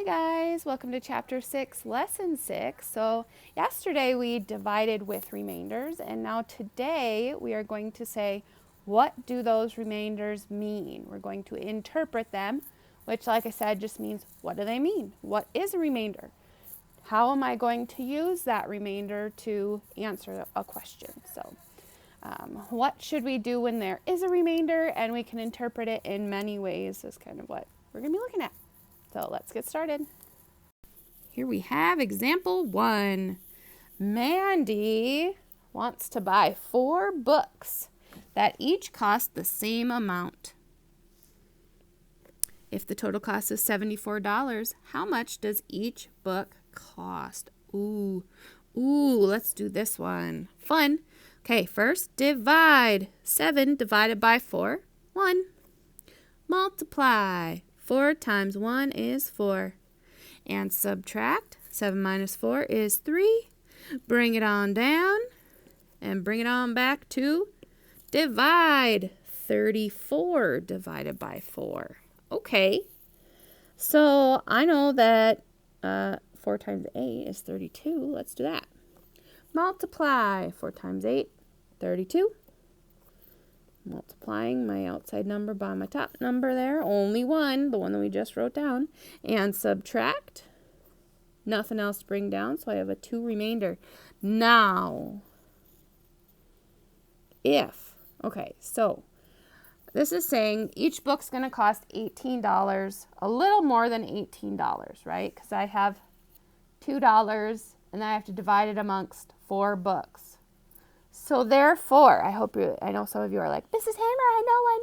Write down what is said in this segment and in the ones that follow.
Hey guys, welcome to Chapter 6, Lesson 6. So yesterday we divided with remainders, and now today we are going to say, what do those remainders mean? We're going to interpret them, which, like I said, just means, what do they mean? What is a remainder? How am I going to use that remainder to answer a question? So what should we do when there is a remainder? And we can interpret it in many ways is kind of what we're going to be looking at. So let's get started. Here we have example 1. Mandy wants to buy 4 books that each cost the same amount. If the total cost is $74, how much does each book cost? Ooh, let's do this one. Fun. Okay, first divide. 7 divided by 4, 1. Multiply. 4 times 1 is 4. And subtract. 7 minus 4 is 3. Bring it on down. And bring it on back to divide. 34 divided by 4. Okay. So I know that 4 times 8 is 32. Let's do that. Multiply. 4 times 8, 32. Multiplying my outside number by my top number there, only 1, the one that we just wrote down, and subtract. Nothing else to bring down, so I have a 2 remainder. Now, okay, so this is saying each book's going to cost $18, a little more than $18, right? Because I have $2, and I have to divide it amongst 4 books. So therefore, I know some of you are like, Mrs. Hammer, I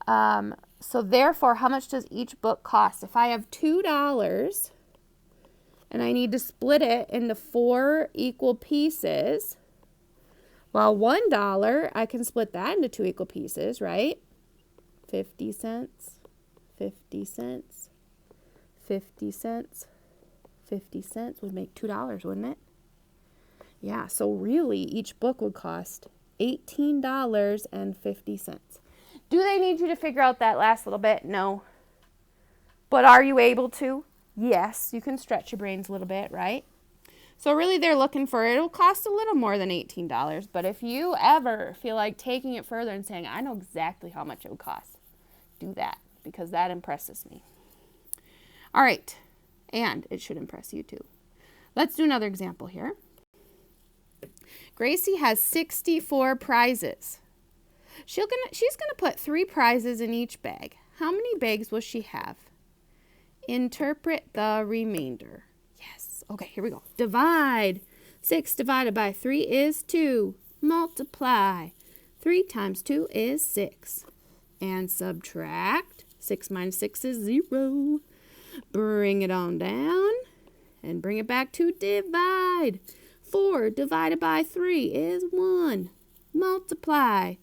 know. So therefore, how much does each book cost? If I have $2 and I need to split it into 4 equal pieces, well, $1, I can split that into 2 equal pieces, right? 50 cents, 50 cents, 50 cents, 50 cents would make $2, wouldn't it? Yeah, so really each book would cost $18.50. Do they need you to figure out that last little bit? No. But are you able to? Yes, you can stretch your brains a little bit, right? So really they're looking for, it'll cost a little more than $18, but if you ever feel like taking it further and saying, I know exactly how much it would cost, do that, because that impresses me. All right, and it should impress you too. Let's do another example here. Gracie has 64 prizes. She's gonna put 3 prizes in each bag. How many bags will she have? Interpret the remainder. Yes. Okay, here we go. Divide. 6 divided by 3 is 2. Multiply. 3 times 2 is 6. And subtract. 6 minus 6 is 0. Bring it on down. And bring it back to divide. 4 divided by 3 is 1. Multiply.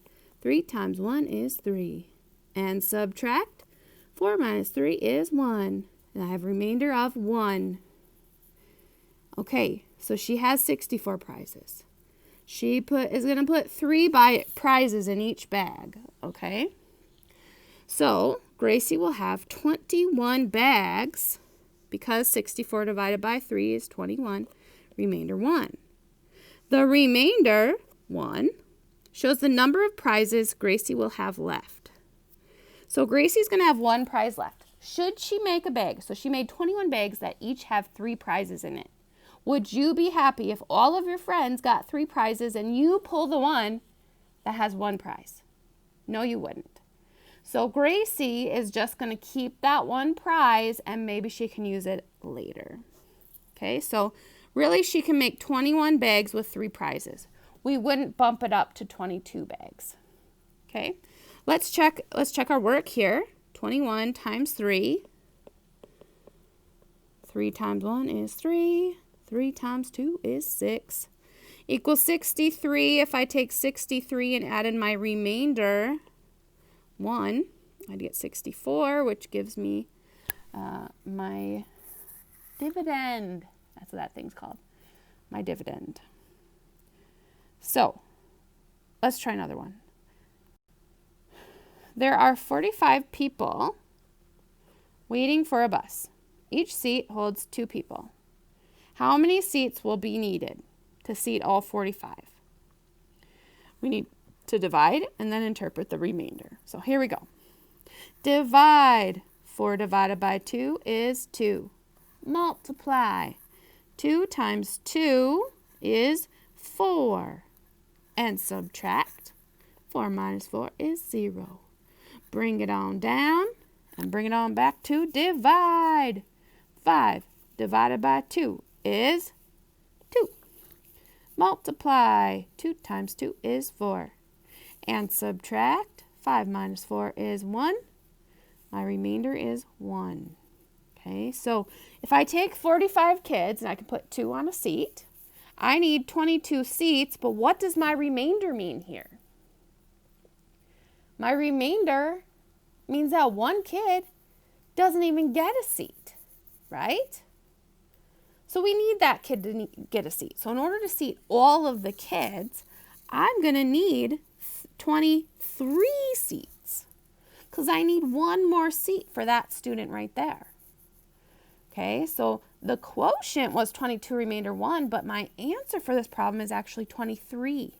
3 times 1 is 3. And subtract. 4 minus 3 is 1. And I have a remainder of 1. Okay, so she has 64 prizes. She is going to put 3 prizes in each bag. Okay? So Gracie will have 21 bags because 64 divided by 3 is 21. Remainder 1. The remainder, 1, shows the number of prizes Gracie will have left. So Gracie's going to have 1 prize left. Should she make a bag? So she made 21 bags that each have 3 prizes in it. Would you be happy if all of your friends got 3 prizes and you pull the one that has 1 prize? No, you wouldn't. So Gracie is just going to keep that 1 prize and maybe she can use it later. Okay, so really, she can make 21 bags with 3 prizes. We wouldn't bump it up to 22 bags. Okay, let's check our work here. 21 times 3. 3 times 1 is 3. 3 times 2 is 6. Equals 63. If I take 63 and add in my remainder, 1, I'd get 64, which gives me my dividend. That's what that thing's called, my dividend. So let's try another one. There are 45 people waiting for a bus. Each seat holds 2 people. How many seats will be needed to seat all 45? We need to divide and then interpret the remainder. So here we go. Divide. 4 divided by 2 is 2. Multiply. 2 times 2 is 4. And subtract. 4 minus 4 is 0. Bring it on down and bring it on back to divide. 5 divided by 2 is 2. Multiply. 2 times 2 is 4. And subtract. 5 minus 4 is 1. My remainder is 1. Okay, so if I take 45 kids and I can put 2 on a seat, I need 22 seats, but what does my remainder mean here? My remainder means that 1 kid doesn't even get a seat, right? So we need that kid to get a seat. So in order to seat all of the kids, I'm going to need 23 seats because I need 1 more seat for that student right there. Okay, so the quotient was 22 remainder 1, but my answer for this problem is actually 23.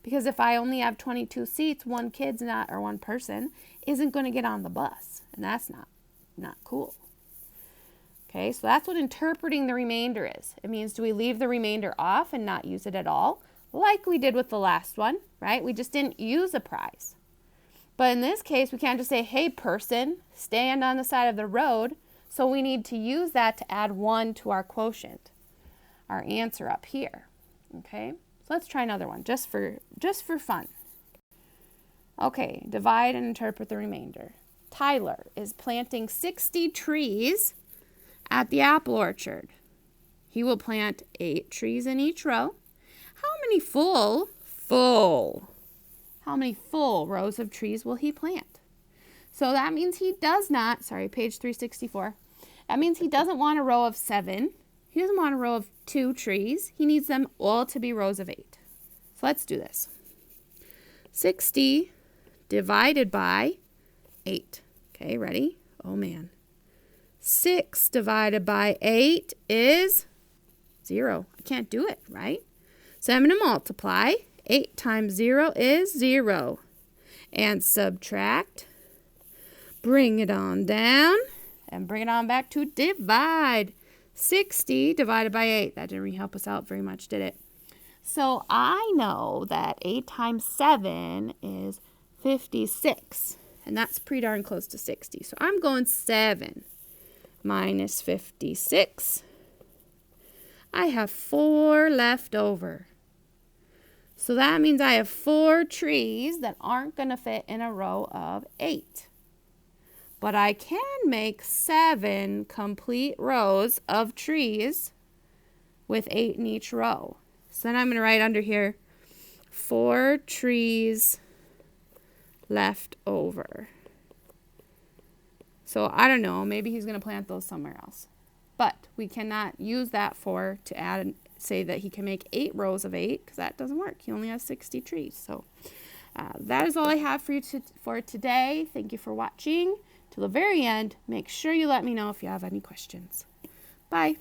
Because if I only have 22 seats, 1 kid's not, or 1 person, isn't going to get on the bus. And that's not cool. Okay, so that's what interpreting the remainder is. It means, do we leave the remainder off and not use it at all? Like we did with the last one, right? We just didn't use a prize. But in this case, we can't just say, hey, person, stand on the side of the road. So we need to use that to add 1 to our quotient, our answer up here. Okay, so let's try another one just for fun. Okay, divide and interpret the remainder. Tyler is planting 60 trees at the apple orchard. He will plant 8 trees in each row. How many full rows of trees will he plant? So that means he does not, page 364. That means he doesn't want a row of 7. He doesn't want a row of 2 trees. He needs them all to be rows of 8. So let's do this. 60 divided by 8. Okay, ready? Oh, man. 6 divided by 8 is 0. I can't do it, right? So I'm going to multiply. 8 times 0 is 0. And subtract. Bring it on down. And bring it on back to divide. 60 divided by 8. That didn't really help us out very much, did it? So I know that 8 times 7 is 56. And that's pretty darn close to 60. So I'm going 7 minus 56. I have 4 left over. So that means I have 4 trees that aren't going to fit in a row of 8. But I can make 7 complete rows of trees with 8 in each row. So then I'm going to write under here, 4 trees left over. So I don't know, maybe he's going to plant those somewhere else. But we cannot use that 4 to add and say that he can make 8 rows of 8 because that doesn't work. He only has 60 trees. So that is all I have for you for today. Thank you for watching. Till the very end, make sure you let me know if you have any questions. Bye.